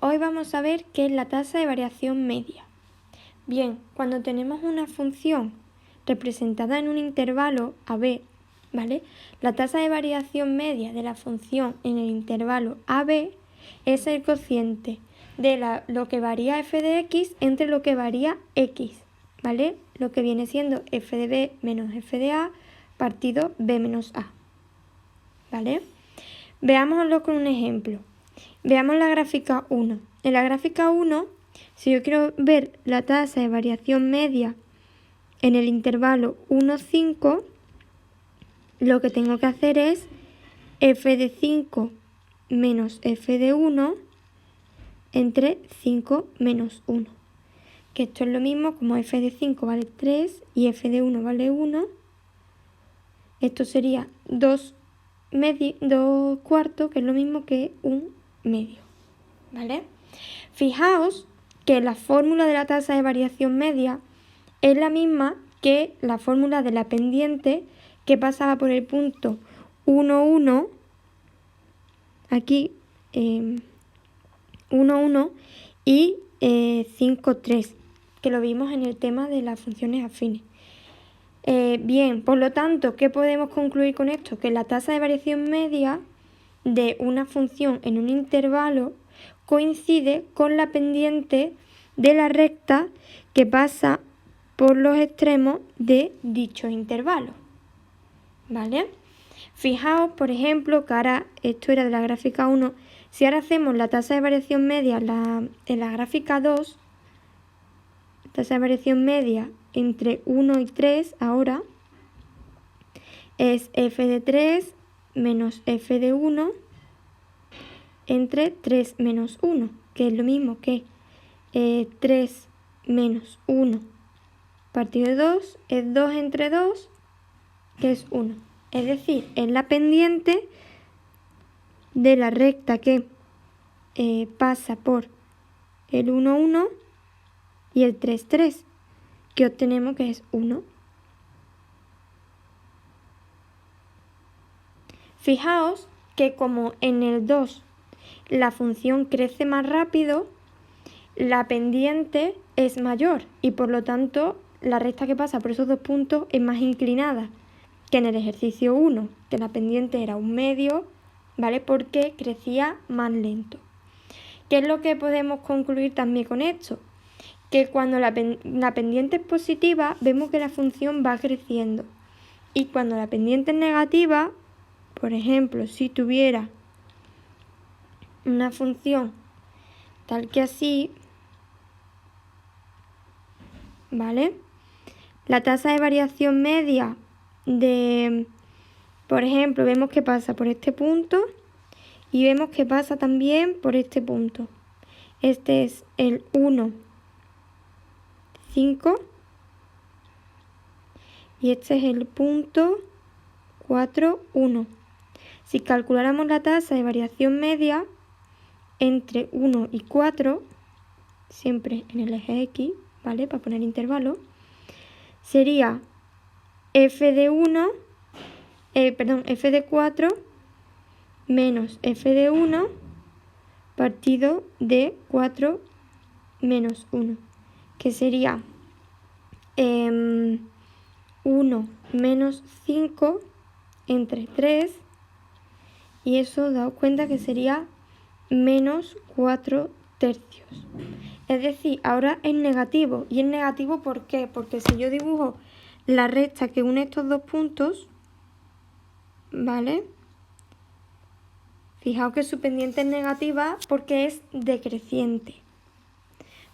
Hoy vamos a ver qué es la tasa de variación media. Bien, cuando tenemos una función representada en un intervalo AB, ¿vale? La tasa de variación media de la función en el intervalo AB es el cociente de lo que varía f de x entre lo que varía x, ¿vale? Lo que viene siendo f de b menos f de a partido b menos a, ¿vale? Veámoslo con un ejemplo. Veamos la gráfica 1. En la gráfica 1, si yo quiero ver la tasa de variación media en el intervalo 1, 5, lo que tengo que hacer es f de 5 menos f de 1 entre 5 menos 1. Que esto es lo mismo como f de 5 vale 3 y f de 1 vale 1. Esto sería 2 cuartos, que es lo mismo que 1 medio. ¿Vale? Fijaos que la fórmula de la tasa de variación media es la misma que la fórmula de la pendiente que pasaba por el punto 1, 1, aquí 1, 1 y 5, 3, que lo vimos en el tema de las funciones afines. Bien, por lo tanto, ¿qué podemos concluir con esto? Que la tasa de variación media de una función en un intervalo coincide con la pendiente de la recta que pasa por los extremos de dicho intervalo. ¿Vale? Fijaos, por ejemplo, que ahora esto era de la gráfica 1. Si ahora hacemos la tasa de variación media en la gráfica 2, tasa de variación media entre 1 y 3 ahora es f de 3 menos f de 1 entre 3 menos 1, que es lo mismo que 3 menos 1 partido de 2 es 2 entre 2, que es 1. Es decir, es la pendiente de la recta que pasa por el 1, 1 y el 3, 3, que obtenemos que es 1. Fijaos que como en el 2 la función crece más rápido, la pendiente es mayor y por lo tanto la recta que pasa por esos dos puntos es más inclinada que en el ejercicio 1, que la pendiente era 1 medio, ¿vale? Porque crecía más lento. ¿Qué es lo que podemos concluir también con esto? Que cuando la pendiente es positiva, vemos que la función va creciendo. Y cuando la pendiente es negativa, por ejemplo, si tuviera una función tal que así, ¿vale? La tasa de variación media por ejemplo, vemos que pasa por este punto y vemos que pasa también por este punto. Este es el 1, 5 y este es el punto 4, 1. Si calculáramos la tasa de variación media entre 1 y 4, siempre en el eje X, ¿vale? Para poner intervalo, sería f de 4 menos f de 1 partido de 4 menos 1, que sería 1 menos 5 entre 3, y eso daos cuenta que sería menos 4 tercios. Es decir, ahora es negativo. ¿Y es negativo por qué? Porque si yo dibujo la recta que une estos dos puntos, ¿vale? Fijaos que su pendiente es negativa porque es decreciente.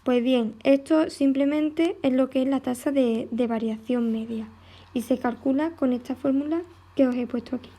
Pues bien, esto simplemente es lo que es la tasa de variación media y se calcula con esta fórmula que os he puesto aquí.